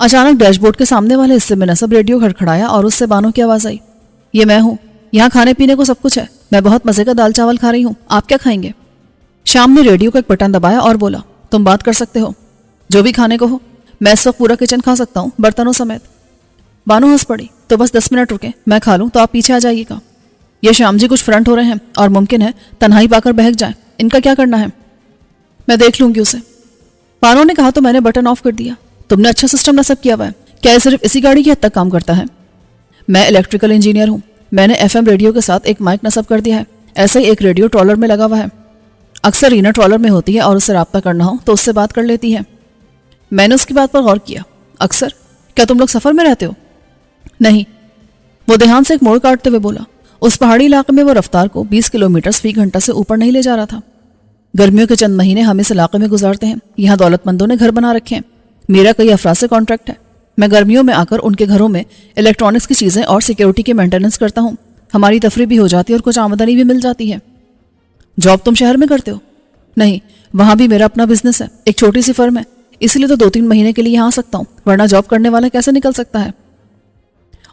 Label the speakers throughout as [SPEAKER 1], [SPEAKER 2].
[SPEAKER 1] اچانک dash board کے سامنے والے حصے میں نصب ریڈیو کھڑکھڑایا اور اس سے بانو کی آواز آئی، یہ میں ہوں، یہاں کھانے پینے کو سب کچھ ہے، میں بہت مزے کا دال چاول کھا رہی ہوں، آپ کیا کھائیں گے؟ شام نے ریڈیو کا ایک بٹن دبایا اور بولا، تم بات کر سکتے ہو، جو بھی کھانے کو ہو، میں اس وقت پورا کچن کھا سکتا ہوں، برتنوں سمیت۔ بانو ہنس پڑی، تو بس 10 منٹ رکیں، میں کھا لوں تو آپ پیچھے آ جائیے گا۔ یہ شام جی کچھ فرنٹ ہو رہے ہیں اور ممکن ہے تنہائی پا کر بہک جائیں، ان کا کیا کرنا ہے؟ میں دیکھ لوں گی اسے۔ بانو نے کہا تو میں نے بٹن آف کر دیا۔ تم نے اچھا سسٹم نصب کیا ہوا ہے، کیا یہ صرف اسی گاڑی کی حد تک کام کرتا ہے؟ میں الیکٹریکل انجینئر ہوں، میں نے FM ریڈیو کے ساتھ ایک مائک نصب کر دیا ہے، ایسا ہی ایک ریڈیو ٹرالر میں لگا ہوا ہے، اکثر رینا ٹرالر میں ہوتی ہے اور اس سے رابطہ کرنا ہو تو اس سے بات کر لیتی ہے۔ میں نے اس کی بات پر غور کیا۔ اکثر؟ کیا تم لوگ سفر میں رہتے ہو؟ نہیں۔ وہ دھیان سے ایک موڑ کاٹتے ہوئے بولا، اس پہاڑی علاقے میں وہ رفتار کو 20 کلومیٹر فی گھنٹہ سے اوپر نہیں لے جا رہا تھا۔ گرمیوں کے چند مہینے ہم اس علاقے میں گزارتے ہیں، یہاں دولت مندوں نے گھر بنا رکھے ہیں، میرا کئی افراد سے کانٹریکٹ ہے، میں گرمیوں میں آ کر ان کے گھروں میں الیکٹرانکس کی چیزیں اور سیکیورٹی کی مینٹیننس کرتا ہوں، ہماری تفریح بھی ہو جاتی ہے اور کچھ آمدنی بھی مل جاتی ہے۔ جاب تم شہر میں کرتے ہو؟ نہیں، وہاں بھی میرا اپنا بزنس ہے، ایک چھوٹی سی فرم ہے، اس لیے تو 2-3 مہینے کے لیے یہاں آ سکتا ہوں، ورنہ جاب کرنے والا کیسے نکل سکتا ہے؟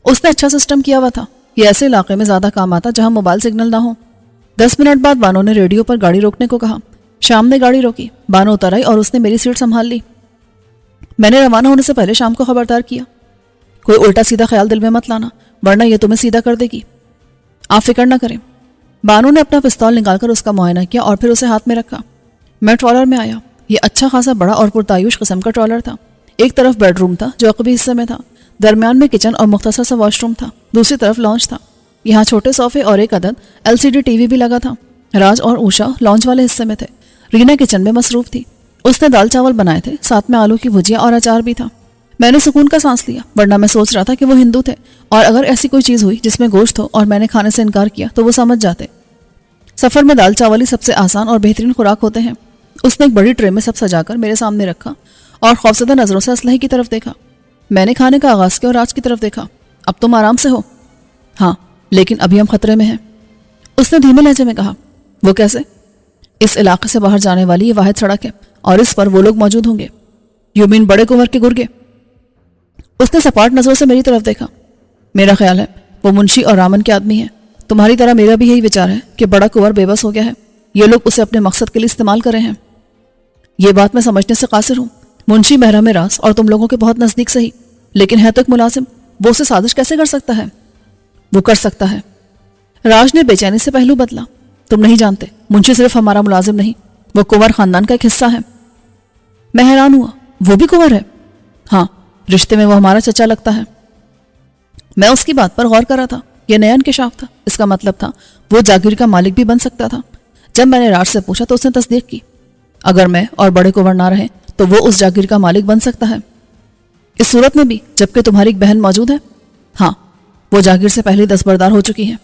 [SPEAKER 1] اس نے اچھا سسٹم کیا ہوا تھا، یہ ایسے علاقے میں زیادہ کام آتا جہاں موبائل سگنل نہ ہو۔ 10 منٹ بعد بانو نے ریڈیو پر گاڑی روکنے کو کہا۔ شام نے گاڑی روکی، بانو اتر آئی اور اس نے میری سیٹ سنبھال لی۔ میں نے روانہ ہونے سے پہلے شام کو خبردار کیا، کوئی الٹا سیدھا خیال دل میں مت لانا ورنہ یہ تمہیں سیدھا کر دے گی۔ آپ فکر نہ کریں۔ بانو نے اپنا پستول نکال کر اس کا معائنہ کیا اور پھر اسے ہاتھ میں رکھا۔ میں ٹرالر میں آیا، یہ اچھا خاصا بڑا اور پرتعیش قسم کا ٹرالر تھا۔ ایک طرف بیڈ روم تھا جو عقبی حصے میں تھا، درمیان میں کچن اور مختصر سا واش روم تھا، دوسری طرف لانچ تھا، یہاں چھوٹے صوفے اور ایک عدد LCD ٹی وی بھی لگا تھا۔ راج اور اوشا لانچ والے حصے میں تھے، رینا کچن میں مصروف تھی، اس نے دال چاول بنائے تھے، ساتھ میں آلو کی بھجیا اور اچار بھی تھا۔ میں نے سکون کا سانس لیا، ورنہ میں سوچ رہا تھا کہ وہ ہندو تھے اور اگر ایسی کوئی چیز ہوئی جس میں گوشت ہو اور میں نے کھانے سے انکار کیا تو وہ سمجھ جاتے۔ سفر میں دال چاول ہی سب سے آسان اور بہترین خوراک ہوتے ہیں۔ اس نے ایک بڑی ٹرے میں سب سجا کر میرے سامنے رکھا اور خوفزدہ نظروں سے اسلحے کی طرف دیکھا۔ میں نے کھانے کا آغاز کیا اور راج کی طرف دیکھا۔ اب تم آرام سے ہو؟ ہاں، لیکن ابھی ہم خطرے میں ہیں، اس نے دھیمے لہجے میں کہا۔ وہ کیسے؟ اس علاقے سے باہر جانے والی یہ واحد سڑک ہے اور اس پر وہ لوگ موجود ہوں گے۔ یو مین بڑے کنور کے گرگے؟ اس نے سپاٹ نظروں سے میری طرف دیکھا۔ میرا خیال ہے وہ منشی اور رامن کے آدمی ہیں، تمہاری طرح میرا بھی یہی وچار ہے کہ بڑا کنور بے بس ہو گیا ہے، یہ لوگ اسے اپنے مقصد کے لیے استعمال کر رہے ہیں۔ یہ بات میں سمجھنے سے قاصر ہوں، منشی محرم راز اور تم لوگوں کے بہت نزدیک سے ہی، لیکن ہے تو ایک ملازم، وہ اسے سازش کیسے کر سکتا ہے؟ وہ کر سکتا ہے۔ راج نے بے چینی سے پہلو بدلا۔ تم نہیں جانتے، منشی صرف ہمارا ملازم نہیں، وہ کنور خاندان کا ایک حصہ ہے۔ میں حیران ہوا، وہ بھی کنور ہے؟ ہاں، رشتے میں وہ ہمارا چچا لگتا ہے۔ میں اس کی بات پر غور کر رہا تھا، یہ نیا انکشاف تھا، اس کا مطلب تھا وہ جاگیر کا مالک بھی بن سکتا تھا۔ جب میں نے راج سے پوچھا تو اس نے تصدیق کی، اگر میں اور بڑے کنور نہ رہیں تو وہ اس جاگیر کا مالک بن سکتا ہے۔ اس صورت میں بھی جبکہ تمہاری ایک بہن موجود ہے؟ ہاں، وہ جاگیر سے پہلے دستبردار ہو چکی ہے۔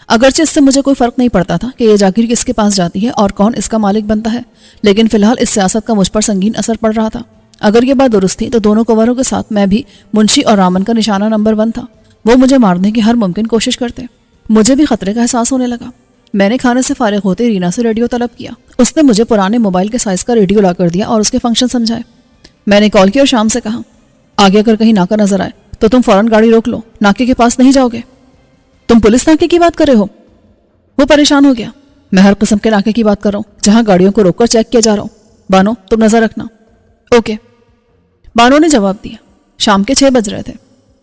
[SPEAKER 1] اگرچہ اس سے مجھے کوئی فرق نہیں پڑتا تھا کہ یہ جاگیر کس کے پاس جاتی ہے اور کون اس کا مالک بنتا ہے، لیکن فی الحال اس سیاست کا مجھ پر سنگین اثر پڑ رہا تھا۔ اگر یہ بات درست تھی تو دونوں کنوروں کے ساتھ میں بھی منشی اور رامن کا نشانہ نمبر 1 تھا، وہ مجھے مارنے کی ہر ممکن کوشش کرتے۔ مجھے بھی خطرے کا احساس ہونے لگا۔ میں نے کھانے سے فارغ ہوتے رینا سے ریڈیو طلب کیا، اس نے مجھے پرانے موبائل کے سائز کا ریڈیو لا کر دیا اور اس کے فنکشن سمجھائے۔ میں نے کال کی اور شام سے کہا، آگے اگر کہیں ناکا نظر آئے تو تم فوراً گاڑی روک لو، ناکے کے پاس نہیں جاؤ گے۔ تم پولیس ناکے کی بات کر رہے ہو؟ وہ پریشان ہو گیا۔ میں ہر قسم کے ناکے کی بات کر رہا ہوں جہاں گاڑیوں کو روک کر چیک کیا جا رہا ہوں۔ بانو، تم نظر رکھنا۔ اوکے، بانو نے جواب دیا۔ شام کے 6 بج رہے تھے،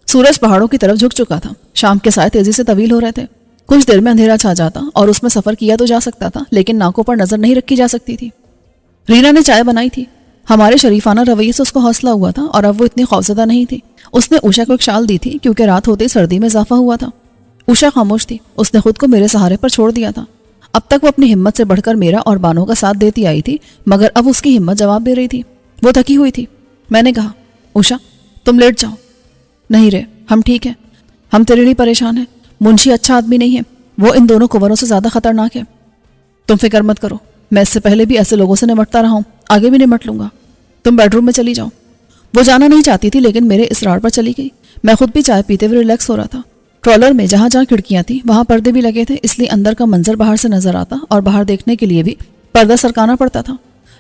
[SPEAKER 1] سورج پہاڑوں کی طرف جھک چکا تھا، شام کے سائے تیزی سے طویل ہو رہے تھے۔ کچھ دیر میں اندھیرا چھا جاتا اور اس میں سفر کیا تو جا سکتا تھا، لیکن ناکوں پر نظر نہیں رکھی جا سکتی تھی۔ رینا نے چائے بنائی تھی، ہمارے شریفانہ رویے سے اس کو حوصلہ ہوا تھا اور اب وہ اتنی خوفزدہ نہیں تھی۔ اس نے اوشا کو ایک شال دی تھی کیونکہ رات ہوتے ہی سردی میں اضافہ ہوا تھا۔ اوشا خاموش تھی، اس نے خود کو میرے سہارے پر چھوڑ دیا تھا۔ اب تک وہ اپنی ہمت سے بڑھ کر میرا اور بانو کا ساتھ دیتی آئی تھی، مگر اب اس کی ہمت جواب دے رہی تھی، وہ تھکی ہوئی تھی۔ میں نے کہا، اوشا تم لیٹ جاؤ۔ نہیں رے، ہم ٹھیک ہیں، ہم تیرے لیے پریشان ہیں، منشی اچھا آدمی نہیں ہے، وہ ان دونوں کنوروں سے زیادہ خطرناک ہے۔ تم فکر مت کرو، میں اس سے پہلے بھی ایسے لوگوں سے نمٹتا رہا ہوں، آگے بھی نمٹ لوں گا۔ تم بیڈ روم میں چلی جاؤ۔ وہ جانا نہیں چاہتی تھی لیکن میرے اصرار پر چلی گئی۔ میں خود بھی چائے پیتے ہوئے ریلیکس ہو رہا تھا۔ ٹرالر میں جہاں جہاں کھڑکیاں تھیں وہاں پردے بھی لگے تھے، اس لیے اندر کا منظر باہر سے نظر آتا اور باہر دیکھنے کے لیے بھی پردہ سرکانا پڑتا تھا۔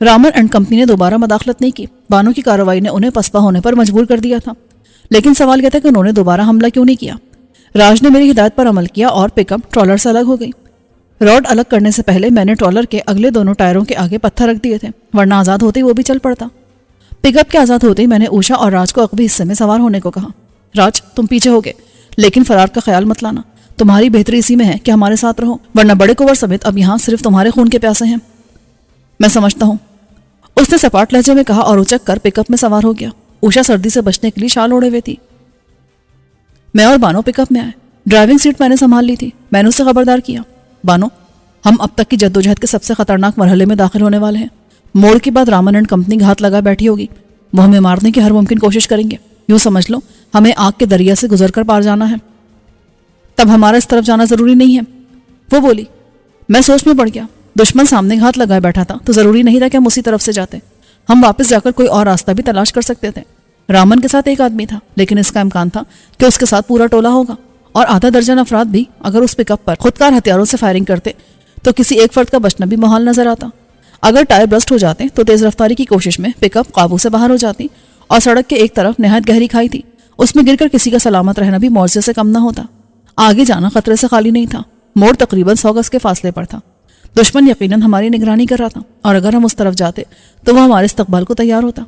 [SPEAKER 1] رامن اینڈ کمپنی نے دوبارہ مداخلت نہیں کی. بانو کی کارروائی نے انہیں پسپا ہونے پر مجبور کر دیا تھا. لیکن سوال یہ تھا کہ انہوں نے دوبارہ حملہ کیوں نہیں کیا. راج نے میری ہدایت پر عمل کیا اور پک اپ ٹرالر سے الگ ہو گئی. راڈ الگ کرنے سے پہلے میں نے ٹرالر کے اگلے دونوں ٹائروں کے آگے پتھر رکھ دیے تھے, ورنہ آزاد ہوتے ہی وہ بھی چل پڑتا. پک اپ کے آزاد ہوتے ہی میں نے اوشا اور راج کو عقبی حصے میں سوار ہونے کو کہا. راج تم پیچھے ہو گئے, لیکن فرار کا خیال مت لانا. تمہاری بہتری اسی میں ہے کہ ہمارے ساتھ رہو, ورنہ بڑے کوور سمیت اب یہاں صرف تمہارے خون کے پیاسے ہیں. میں سمجھتا ہوں, اس نے سپاٹ لہجے میں کہا اور اچک کر پک اپ میں سوار ہو گیا. اوشا سردی سے بچنے کے لیے شال اوڑے ہوئے تھی. میں اور بانو پک اپ میں آئے. ڈرائیونگ سیٹ میں نے سنبھال لی تھی. میں نے اسے خبردار کیا, بانو ہم اب تک کی جدوجہد کے سب سے خطرناک مرحلے میں داخل ہونے والے ہیں. موڑ کے بعد رامن اینڈ کمپنی گھات لگا بیٹھی ہوگی. وہ ہمیں مارنے کی ہر ممکن کوشش کریں گے. یوں سمجھ لو ہمیں آگ کے دریا سے گزر کر پار جانا ہے. تب ہمارا اس طرف جانا ضروری نہیں ہے. وہ بولی. میں سوچ میں پڑ گیا. دشمن سامنے گھات لگائے بیٹھا تھا تو ضروری نہیں تھا کہ ہم اسی طرف سے جاتے. ہم واپس جا کر کوئی اور راستہ بھی تلاش کر سکتے تھے. رامن کے ساتھ ایک آدمی تھا, لیکن اس کا امکان تھا کہ اس کے ساتھ پورا ٹولہ ہوگا, اور آدھا درجن افراد بھی اگر اس پک اپ پر خودکار ہتھیاروں سے فائرنگ کرتے تو کسی ایک فرد کا بچنا بھی محال نظر آتا. اگر ٹائر برسٹ ہو جاتے تو تیز رفتاری کی کوشش میں پک اپ قابو سے باہر ہو جاتی, اور سڑک کے ایک طرف نہایت گہری کھائی تھی, اس میں گر کر کسی کا سلامت رہنا بھی معجزے سے کم نہ ہوتا. آگے جانا خطرے سے خالی نہیں تھا. موڑ تقریباً 100 گز کے فاصلے پر تھا. دشمن یقیناً ہماری نگرانی کر رہا تھا, اور اگر ہم اس طرف جاتے تو وہ ہمارے استقبال کو تیار ہوتا.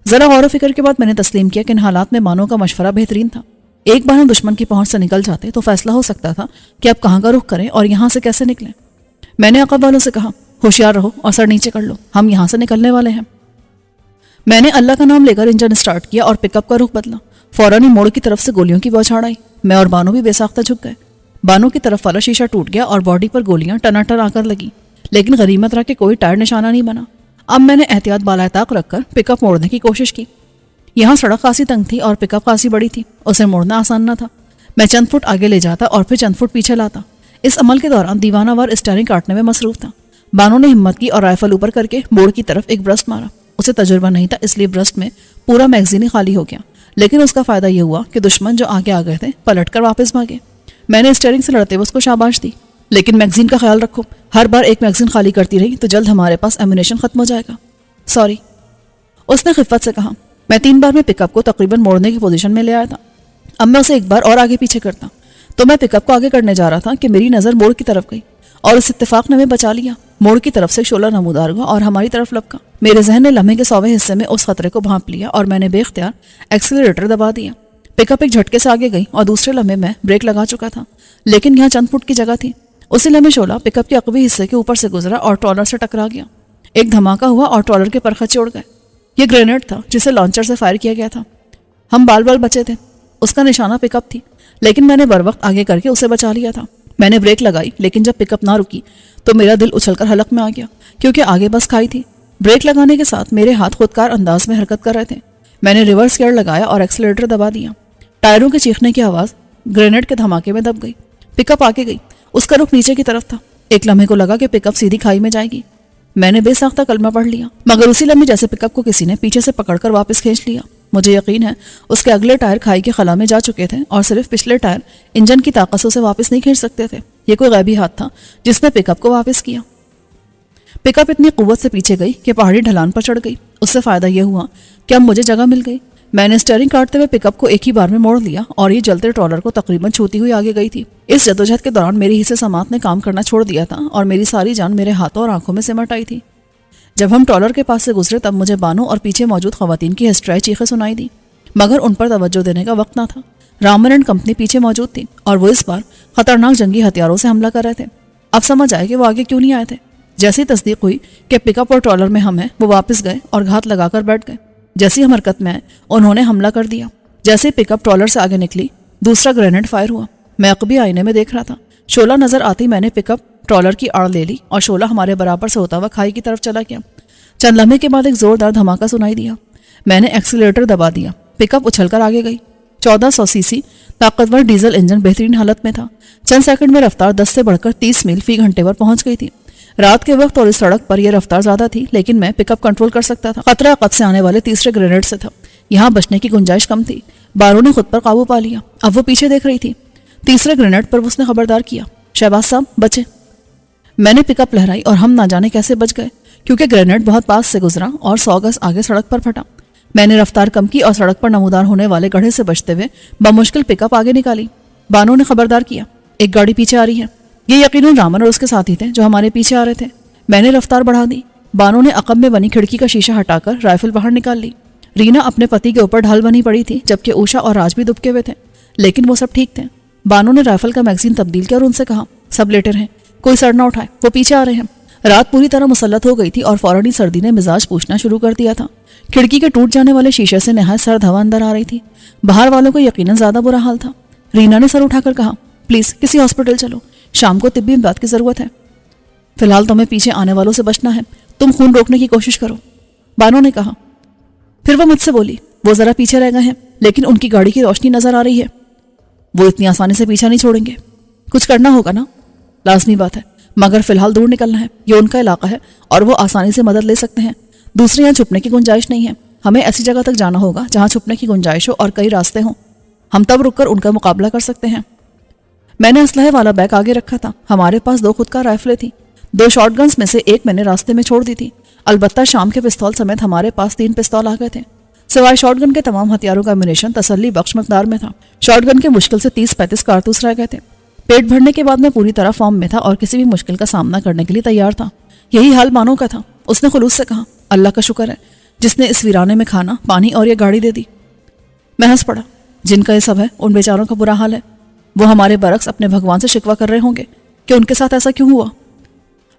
[SPEAKER 1] ذرا غور و فکر کے بعد میں نے تسلیم کیا کہ ان حالات میں بانو کا مشورہ بہترین تھا. ایک بار ہم دشمن کی پہنچ سے نکل جاتے تو فیصلہ ہو سکتا تھا کہ اب کہاں کا رخ کریں اور یہاں سے کیسے نکلیں. میں نے عقب والوں سے کہا, ہوشیار رہو اور سر نیچے کر لو, ہم یہاں سے نکلنے والے ہیں. میں نے اللہ کا نام لے کر انجن اسٹارٹ کیا اور پک اپ کا رخ بدلا. فوراً ہی موڑ کی طرف سے گولیوں کی بوچھاڑ آئی. میں اور بانو بھی بے ساختہ جھک گئے. بانو کی طرف والا شیشہ ٹوٹ گیا اور باڈی پر گولیاں ٹناٹن آ کر لگی, لیکن غنیمت رہا کہ کوئی ٹائر نشانہ نہیں بنا. اب میں نے احتیاط بالائے طاق رکھ کر پک اپ موڑنے کی کوشش کی. یہاں سڑک خاصی تنگ تھی اور پک اپ خاصی بڑی تھی, اسے موڑنا آسان نہ تھا. میں چند فٹ آگے لے جاتا اور پھر چند فٹ پیچھے لاتا. اس عمل کے دوران دیوانہ وار اسٹیئرنگ کاٹنے میں مصروف تھا. بانو نے ہمت کی اور رائفل اوپر کر کے موڑ کی طرف ایک برسٹ مارا. اسے تجربہ نہیں تھا, اس لیے برسٹ میں پورا میگزین ہی خالی ہو گیا, لیکن اس کا فائدہ یہ ہوا کہ دشمن جو آگے آ گئے تھے پلٹ کر واپس بھاگے. میں نے اسٹیئرنگ سے لڑتے ہوئے اس کو شاباش دی, لیکن میگزین کا خیال رکھو, ہر بار ایک میگزین خالی کرتی رہی تو جلد ہمارے پاس ایمونیشن ختم ہو جائے گا. سوری, اس نے خفت سے کہا. میں 3 بار میں پک اپ کو تقریباً موڑنے کی پوزیشن میں لے آیا تھا. اب میں اسے ایک بار اور آگے پیچھے کرتا تو میں پک اپ کو آگے کرنے جا رہا تھا کہ میری نظر موڑ کی طرف گئی, اور اس اتفاق نے ہمیں بچا لیا. موڑ کی طرف سے شعلہ نمودار ہوا اور ہماری طرف لپکا. میرے ذہن نے لمحے کے 100ویں حصے میں اس خطرے کو بھانپ لیا اور میں نے بے اختیار ایکسیلریٹر دبا دیا. پک اپ ایک جھٹکے سے آگے گئی اور دوسرے لمحے میں بریک لگا چکا تھا, لیکن یہاں چند فٹ کی جگہ تھی. اسی لمحے شعلہ پک اپ کے عقبی حصے کے اوپر سے گزرا اور ٹرالر سے ٹکرا گیا. ایک دھماکہ ہوا اور ٹرالر کے پرخچے اڑ گئے. یہ گرینیڈ تھا جسے لانچر سے فائر کیا گیا تھا. ہم بال بال بچے تھے. اس کا نشانہ پک اپ تھی, لیکن میں نے بر وقت آگے کر کے اسے بچا لیا تھا. میں نے بریک لگائی, لیکن جب پک اپ نہ رکی تو میرا دل اچھل کر حلق میں آ گیا, کیونکہ آگے بس کھائی تھی. بریک لگانے کے ساتھ میرے ہاتھ خودکار انداز میں حرکت کر رہے تھے. میں نے ریورس گیئر لگایا اور ایکسیلریٹر دبا دیا. ٹائروں کے چیخنے کی آواز گرینیڈ کے دھماکے میں دب گئی. پک اپ آگے گئی. اس کا رخ نیچے کی طرف تھا. ایک لمحے کو لگا کہ پک اپ سیدھی کھائی میں جائے گی. میں نے بے ساختہ کلمہ پڑھ لیا, مگر اسی لمحے جیسے پک اپ کو کسی نے پیچھے سے پکڑ کر واپس کھینچ لیا. مجھے یقین ہے اس کے اگلے ٹائر کھائی کے خلا میں جا چکے تھے, اور صرف پچھلے ٹائر انجن کی طاقت سے اسے واپس نہیں کھینچ سکتے تھے. یہ کوئی غیبی ہاتھ تھا جس نے پک اپ کو واپس کیا. پک اپ اتنی قوت سے پیچھے گئی کہ پہاڑی ڈھلان پر چڑھ گئی. اس سے فائدہ یہ ہوا کہ اب مجھے جگہ مل گئی. میں نے اسٹیئرنگ کاٹتے ہوئے پک اپ کو ایک ہی بار میں موڑ لیا, اور یہ جلتے ٹرالر کو تقریباً چھوتی ہوئی آگے گئی تھی. اس جدوجہد کے دوران میری حصے سماعت نے کام کرنا چھوڑ دیا تھا, اور میری ساری جان میرے ہاتھوں اور آنکھوں میں سمٹ آئی تھی. جب ہم ٹرالر کے پاس سے گزرے تب مجھے بانو اور پیچھے موجود خواتین کی ہسٹرائی چیخیں سنائی دی, مگر ان پر توجہ دینے کا وقت نہ تھا. رامن اینڈ کمپنی پیچھے موجود تھی, اور وہ اس بار خطرناک جنگی ہتھیاروں سے حملہ کر رہے تھے. اب سمجھ آئے کہ وہ آگے کیوں نہیں آئے تھے. جیسی تصدیق ہوئی کہ پک اپ اور ٹرالر میں ہم ہیں, وہ واپس گئے اور گھات لگا کر بیٹھ گئے. جیسی ہم حرکت میں آئے انہوں نے حملہ کر دیا. جیسے پک اپ ٹرالر سے آگے نکلی دوسرا گرینیڈ فائر ہوا. میں عقبی آئینے میں دیکھ رہا تھا. شعلہ نظر آتی میں نے پک اپ ٹرالر کی آڑ لے لی, اور شعلہ ہمارے برابر سے ہوتا ہوا کھائی کی طرف چلا گیا. چند لمحے کے بعد ایک زوردار دھماکہ سنائی دیا. میں نے ایکسیلریٹر دبا دیا. پک اپ اچھل کر آگے گئی. 1400 cc طاقتور ڈیزل انجن بہترین حالت میں تھا. چند سیکنڈ میں رفتار 10 سے بڑھ کر 30 میل فی گھنٹے پر پہنچ گئی تھی. رات کے وقت اور اس سڑک پر یہ رفتار زیادہ تھی, لیکن میں پک اپ کنٹرول کر سکتا تھا. خطرہ عقب سے آنے والے تیسرے گرینیڈ سے تھا. یہاں بچنے کی گنجائش کم تھی. بارو نے خود پر قابو پا لیا. اب وہ پیچھے دیکھ رہی تھی. تیسرے گرینیڈ پر اس نے خبردار کیا, شہباز صاحب بچے. میں نے پک اپ لہرائی اور ہم نہ جانے کیسے بچ گئے, کیونکہ گرینیڈ بہت پاس سے گزرا اور 100 گز آگے سڑک پر پھٹا۔ میں نے رفتار کم کی اور سڑک پر نمودار ہونے والے گڑھے سے بچتے ہوئے بمشکل پک اپ آگے نکالی۔ بانو نے خبردار کیا، ایک گاڑی پیچھے آ رہی ہے۔ یہ یقیناً رامن اور اس کے ساتھی تھے جو ہمارے پیچھے آ رہے تھے۔ میں نے رفتار بڑھا دی۔ بانو نے عقب میں بنی کھڑکی کا شیشہ ہٹا کر رائفل باہر نکال لی۔ رینا اپنے پتی کے اوپر ڈھال بنی پڑی تھی، جبکہ اوشا اور راج بھی دبکے ہوئے تھے، لیکن وہ سب ٹھیک تھے۔ بانو نے رائفل کا میگزین تبدیل کیا اور ان سے کہا، سب لیٹر ہیں، کوئی سر نہ اٹھائے، وہ پیچھے آ رہے ہیں۔ رات پوری طرح مسلط ہو گئی تھی اور فوراً ہی سردی نے مزاج پوچھنا شروع کر دیا تھا۔ کھڑکی کے ٹوٹ جانے والے شیشے سے نہایت سرد ہوا اندر آ رہی تھی۔ باہر والوں کو یقیناً زیادہ برا حال تھا۔ رینا نے سر اٹھا کر کہا، پلیز کسی ہاسپٹل چلو، شام کو طبی امداد کی ضرورت ہے۔ فی الحال تمہیں پیچھے آنے والوں سے بچنا ہے، تم خون روکنے کی کوشش کرو، بانو نے کہا۔ پھر وہ مجھ سے بولی، وہ ذرا پیچھے رہ گئے ہیں لیکن ان کی گاڑی کی روشنی نظر آ رہی ہے، وہ اتنی آسانی سے پیچھا نہیں چھوڑیں گے، کچھ کرنا ہوگا نا؟ لازمی بات ہے، مگر فی الحال دور نکلنا ہے، یہ ان کا علاقہ ہے اور وہ آسانی سے مدد لے سکتے ہیں۔ دوسرے یہاں چھپنے کی گنجائش نہیں ہے، ہمیں ایسی جگہ تک جانا ہوگا جہاں چھپنے کی گنجائش ہو اور کئی راستے ہوں، ہم تب رک کر ان کا مقابلہ کر سکتے ہیں۔ میں نے اسلحے والا بیگ آگے رکھا تھا، ہمارے پاس 2 خود کار رائفلیں تھیں، 2 شارٹ گنز میں سے ایک میں نے راستے میں چھوڑ دی تھی، البتہ شام کے پستول سمیت ہمارے پاس 3 پستول آ گئے تھے۔ سوائے شارٹ گن کے تمام ہتھیاروں کا امونیشن تسلی بخش مقدار میں تھا۔ شارٹ گن کے مشکل سے 30-35 کارتوس رہ گئے تھے۔ پیٹ بھرنے کے بعد میں پوری طرح فارم میں تھا اور کسی بھی مشکل کا سامنا کرنے کے لیے تیار تھا۔ یہی حال بانو کا تھا۔ اس نے خلوص سے کہا، اللہ کا شکر ہے جس نے اس ویرانے میں کھانا، پانی اور یہ گاڑی دے دی۔ میں ہنس پڑا، جن کا یہ سب ہے ان بیچاروں کا برا حال ہے، وہ ہمارے برعکس اپنے بھگوان سے شکوہ کر رہے ہوں گے کہ ان کے ساتھ ایسا کیوں ہوا۔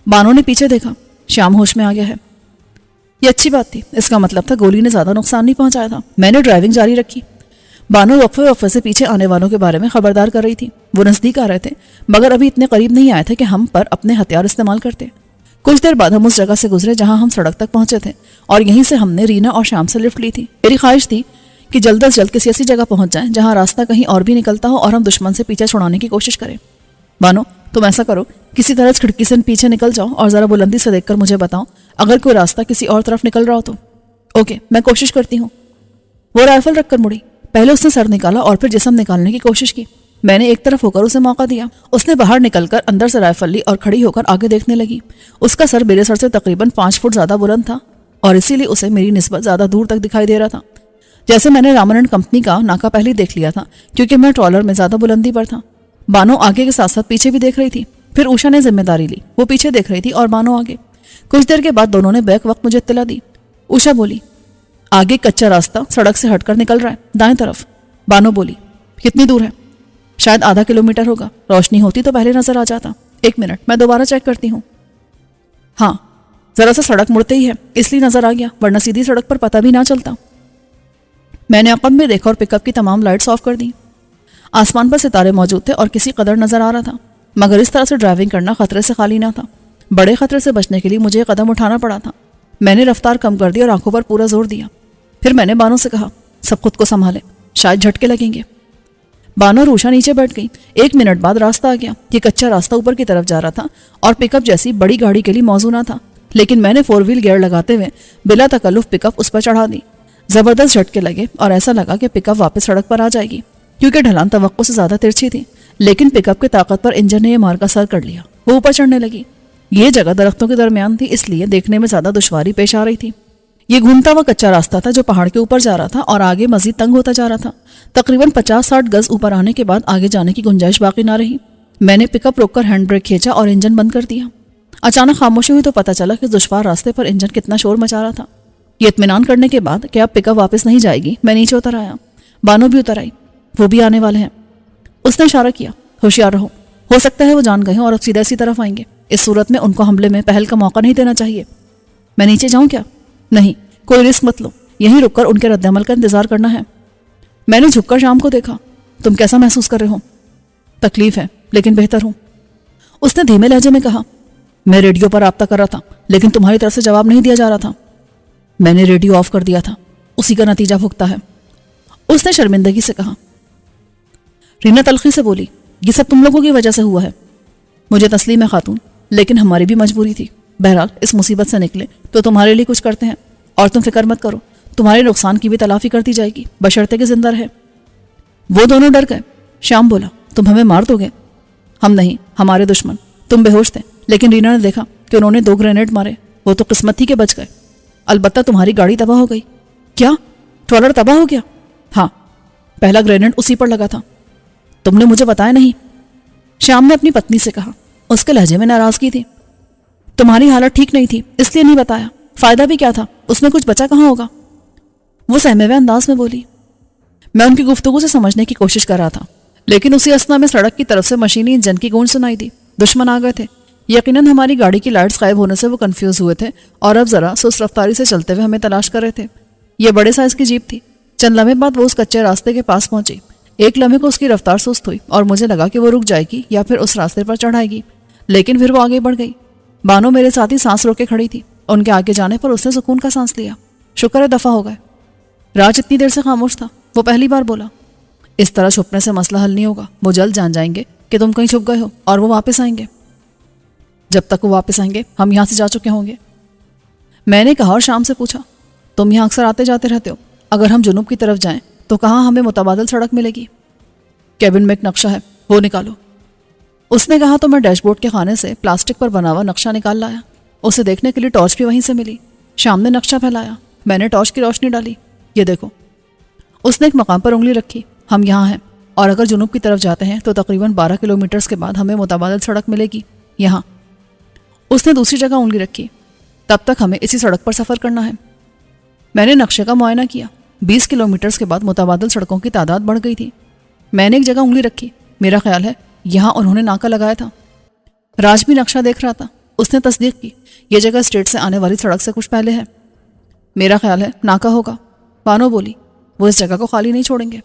[SPEAKER 1] بانو نے پیچھے دیکھا، شام ہوش میں آ گیا ہے۔ یہ اچھی بات تھی، اس کا مطلب تھا گولی نے زیادہ نقصان نہیں پہنچایا تھا۔ میں نے ڈرائیونگ جاری رکھی۔ بانو وقفے سے پیچھے آنے والوں کے بارے میں خبردار کر رہی تھی۔ وہ نزدیک آ رہے تھے مگر ابھی اتنے قریب نہیں آئے تھے کہ ہم پر اپنے ہتھیار استعمال کرتے۔ کچھ دیر بعد ہم اس جگہ سے گزرے جہاں ہم سڑک تک پہنچے تھے اور یہیں سے ہم نے رینا اور شام سے لفٹ لی تھی۔ میری خواہش تھی کہ جلد از جلد کسی ایسی جگہ پہنچ جائیں جہاں راستہ کہیں اور بھی نکلتا ہو اور ہم دشمن سے پیچھا چھڑانے کی کوشش کریں۔ بانو، تم ایسا کرو، کسی طرح اس کھڑکی سے پیچھے نکل جاؤ اور ذرا بلندی سے دیکھ کر مجھے بتاؤ اگر کوئی راستہ کسی اور طرف نکل رہا ہو تو۔ اوکے، میں کوشش کرتی ہوں۔ وہ رائفل رکھ کر مڑی۔ پہلے اس نے سر نکالا اور پھر جسم نکالنے کی کوشش کی۔ میں نے ایک طرف ہو کر اسے موقع دیا۔ اس نے باہر نکل کر اندر سے رائفل لی اور کھڑی ہو کر آگے دیکھنے لگی۔ اس کا سر میرے سر سے تقریباً 5 فٹ زیادہ بلند تھا اور اسی لیے اسے میری نسبت زیادہ دور تک دکھائی دے رہا تھا، جیسے میں نے رامن اینڈ کمپنی کا ناکہ پہلے دیکھ لیا تھا، کیونکہ میں ٹرالر میں زیادہ بلندی پر تھا۔ بانو آگے کے ساتھ ساتھ پیچھے بھی دیکھ رہی تھی۔ پھر اوشا نے ذمہ داری لی، وہ پیچھے دیکھ رہی تھی اور بانو آگے۔ کچھ دیر کے بعد دونوں نے بیک وقت مجھے اطلاع دی۔ اوشا بولی، آگے کچا راستہ سڑک سے ہٹ کر نکل رہا ہے، دائیں طرف۔ بانو بولی، کتنی دور ہے؟ شاید آدھا کلومیٹر ہوگا، روشنی ہوتی تو پہلے نظر آ جاتا۔ 1 منٹ، میں دوبارہ چیک کرتی ہوں۔ ہاں، ذرا سا سڑک مڑتے ہی ہے اس لیے نظر آ گیا، ورنہ سیدھی سڑک پر پتہ بھی نہ چلتا۔ میں نے عقب میں دیکھا اور پک اپ کی تمام لائٹس آف کر دیں۔ آسمان پر ستارے موجود تھے اور کسی قدر نظر آ رہا تھا، مگر اس طرح سے ڈرائیونگ کرنا خطرے سے خالی نہ تھا۔ بڑے خطرے سے بچنے کے لیے مجھے یہ قدم اٹھانا پڑا تھا۔ میں نے رفتار کم کر دی اور آنکھوں پر پورا زور دیا۔ پھر میں نے بانو سے کہا، سب خود کو سنبھالے، شاید جھٹکے لگیں گے۔ بانو اور اوشا نیچے بیٹھ گئی۔ 1 منٹ بعد راستہ آ گیا۔ یہ کچا راستہ اوپر کی طرف جا رہا تھا اور پک اپ جیسی بڑی گاڑی کے لیے موزوں نہ تھا، لیکن میں نے 4 ویل گیئر لگاتے ہوئے بلا تکلف پک اپ اس پر چڑھا دی۔ زبردست جھٹکے لگے اور ایسا لگا کہ پک اپ واپس سڑک پر آ جائے گی، کیونکہ ڈھلان توقع سے زیادہ ترچھی تھی، لیکن پک اپ کی طاقت پر انجن نے یہ مار کا سر کر لیا۔ وہ اوپر چڑھنے لگی۔ یہ جگہ درختوں کے درمیان تھی، اس لیے دیکھنے میں زیادہ دشواری پیش آ رہی تھی۔ یہ گھومتا ہوا کچا راستہ تھا جو پہاڑ کے اوپر جا رہا تھا اور آگے مزید تنگ ہوتا جا رہا تھا۔ تقریباً 50-60 گز اوپر آنے کے بعد آگے جانے کی گنجائش باقی نہ رہی۔ میں نے پک اپ روک کر ہینڈ بریک کھینچا اور انجن بند کر دیا۔ اچانک خاموشی ہوئی تو پتہ چلا کہ دشوار راستے پر انجن کتنا شور مچا رہا تھا۔ یہ اطمینان کرنے کے بعد کہ اب پک اپ واپس نہیں جائے گی، میں نیچے اتر آیا۔ بانو بھی اتر آئی، وہ بھی آنے والے ہیں۔ اس نے اشارہ کیا، ہوشیار رہو، ہو سکتا ہے وہ جان گئے اور اب سیدھا اسی طرف آئیں گے، اس صورت میں ان کو حملے میں پہل کا موقع نہیں دینا چاہیے۔ میں نیچے جاؤں کیا؟ نہیں، کوئی رسک مت لو، یہیں رک کر ان کے رد عمل کا انتظار کرنا ہے۔ میں نے جھک کر شام کو دیکھا۔ تم کیسا محسوس کر رہے ہو؟ تکلیف ہے لیکن بہتر ہوں، اس نے دھیمے لہجے میں کہا۔ میں ریڈیو پر رابطہ کر رہا تھا لیکن تمہاری طرف سے جواب نہیں دیا جا رہا تھا۔ میں نے ریڈیو آف کر دیا تھا، اسی کا نتیجہ بھگتا ہے، اس نے شرمندگی سے کہا۔ رینا تلخی سے بولی، یہ سب تم لوگوں کی وجہ سے ہوا ہے۔ مجھے تسلیم ہے خاتون، لیکن ہماری بھی مجبوری تھی۔ بہرحال اس مصیبت سے نکلے تو تمہارے لیے کچھ کرتے ہیں، اور تم فکر مت کرو، تمہارے نقصان کی بھی تلافی کر دی جائے گی، بشرطے کہ زندہ رہے۔ وہ دونوں ڈر گئے۔ شام بولا، تم ہمیں مار دو گے؟ ہم نہیں، ہمارے دشمن۔ تم بے ہوش تھے، لیکن رینا نے دیکھا کہ انہوں نے 2 گرینیڈ مارے۔ وہ تو قسمت تھی کہ بچ گئے، البتہ تمہاری گاڑی تباہ ہو گئی۔ کیا؟ ٹرالر تباہ ہو گیا؟ ہاں، پہلا گرینیڈ اسی پر لگا تھا۔ تم نے مجھے بتایا نہیں؟ شیام نے اپنی پتنی سے کہا، اس کے لہجے میں ناراضگی تھی۔ تمہاری حالت ٹھیک نہیں تھی اس لیے نہیں بتایا، فائدہ بھی کیا تھا، اس میں کچھ بچا کہاں ہوگا؟ وہ سہمے ہوئے انداز میں بولی۔ میں ان کی گفتگو سے سمجھنے کی کوشش کر رہا تھا، لیکن اسی اثنا میں سڑک کی طرف سے مشینی انجن کی گونج سنائی دی۔ دشمن آ گئے تھے۔ یقیناً ہماری گاڑی کی لائٹس غائب ہونے سے وہ کنفیوز ہوئے تھے اور اب ذرا سست رفتاری سے چلتے ہوئے ہمیں تلاش کر رہے تھے۔ یہ بڑے سائز کی جیپ تھی۔ چند لمحے بعد وہ اس کچے راستے کے پاس پہنچی۔ ایک لمحے کو اس کی رفتار سست ہوئی اور مجھے لگا کہ وہ رک جائے گی یا پھر اس راستے پر چڑھائے گی، لیکن پھر وہ آگے بڑھ گئی۔ بانو میرے ساتھ ہی سانس روک کے کھڑی تھی۔ ان کے آگے جانے پر اس نے سکون کا سانس لیا۔ شکر ہے دفع ہو گئے۔ راج اتنی دیر سے خاموش تھا۔ وہ پہلی بار بولا، اس طرح چھپنے سے مسئلہ حل نہیں ہوگا۔ وہ جلد جان جائیں گے کہ تم کہیں چھپ گئے ہو اور وہ واپس آئیں گے۔ جب تک وہ واپس آئیں گے ہم یہاں سے جا چکے ہوں گے۔ میں نے کہا اور شام سے پوچھا، تم یہاں اکثر آتے جاتے رہتے ہو، اگر ہم جنوب کی طرف جائیں تو کہاں ہمیں متبادل سڑک ملے گی؟ کیبن میں ایک نقشہ ہے، وہ نکالو۔ اس نے کہا تو میں ڈیش بورڈ کے خانے سے پلاسٹک پر بنا ہوا نقشہ نکال لایا۔ اسے دیکھنے کے لیے ٹارچ بھی وہیں سے ملی۔ شام نے نقشہ پھیلایا۔ میں نے ٹارچ کی روشنی ڈالی۔ یہ دیکھو۔ اس نے ایک مقام پر انگلی رکھی۔ ہم یہاں ہیں، اور اگر جنوب کی طرف جاتے ہیں تو تقریباً 12 کلومیٹرز کے بعد ہمیں متبادل سڑک ملے گی، یہاں۔ اس نے دوسری جگہ انگلی رکھی۔ تب تک ہمیں اسی سڑک پر سفر کرنا ہے۔ میں نے نقشے کا معائنہ کیا۔ 20 کلومیٹرز کے بعد متبادل سڑکوں کی تعداد بڑھ گئی تھی۔ میں نے ایک جگہ انگلی رکھی۔ میرا خیال ہے یہاں انہوں نے ناکا لگایا تھا۔ راج بھی نقشہ دیکھ رہا تھا۔ اس نے تصدیق کی، یہ جگہ اسٹیٹ سے آنے والی سڑک سے کچھ پہلے ہے۔ میرا خیال ہے ناکا ہوگا۔ بانو بولی، وہ اس جگہ کو خالی نہیں چھوڑیں گے۔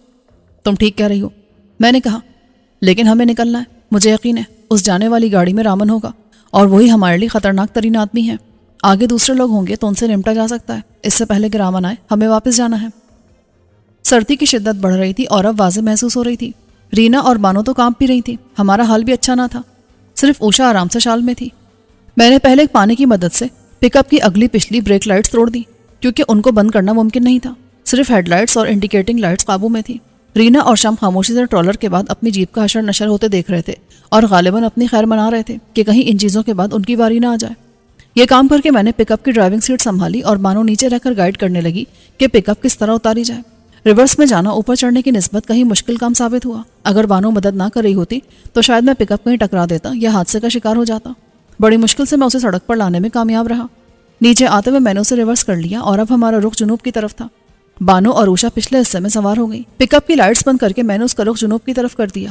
[SPEAKER 1] تم ٹھیک کہہ رہی ہو، میں نے کہا، لیکن ہمیں نکلنا ہے۔ مجھے یقین ہے اس جانے والی گاڑی میں رامن ہوگا اور وہی ہمارے لیے خطرناک ترین آدمی ہے۔ آگے دوسرے لوگ ہوں گے تو ان سے نمٹا جا سکتا ہے، اس سے پہلے کہ رامن آئے ہمیں واپس جانا ہے۔ سردی کی شدت بڑھ رہی تھی اور اب واضح محسوس ہو رہی تھی۔ رینا اور بانو تو کانپ بھی رہی تھی۔ ہمارا حال بھی اچھا نہ تھا۔ صرف اوشا آرام سے شال میں تھی۔ میں نے پہلے ایک پانی کی مدد سے پک اپ کی اگلی پچھلی بریک لائٹس توڑ دی، کیونکہ ان کو بند کرنا ممکن نہیں تھا۔ صرف ہیڈ لائٹس اور انڈیکیٹنگ لائٹس قابو میں تھی۔ رینا اور شام خاموشی سے ٹرالر کے بعد اپنی جیپ کا حشر نشر ہوتے دیکھ رہے تھے اور غالباً اپنی خیر منا رہے تھے کہ کہیں ان چیزوں کے بعد ان کی باری نہ آ جائے۔ یہ کام کر کے میں نے پک اپ کی ڈرائیونگ سیٹ سنبھالی اور بانو نیچے رہ کر گائیڈ کرنے لگی کہ پک اپ کس طرح اتاری جائے۔ ریورس میں جانا اوپر چڑھنے کی نسبت کہیں مشکل کام ثابت ہوا۔ اگر بانو مدد نہ کر رہی ہوتی تو شاید میں پک اپ کہیں ٹکرا دیتا یا حادثے کا شکار ہو جاتا۔ بڑی مشکل سے میں اسے سڑک پر لانے میں کامیاب رہا۔ نیچے آتے ہوئے میں نے اسے ریورس کر لیا اور اب ہمارا رخ جنوب کی طرف تھا۔ بانو اور اوشا پچھلے حصے میں سوار ہو گئی۔ پک اپ کی لائٹس بند کر کے میں نے اس کا رخ جنوب کی طرف کر دیا۔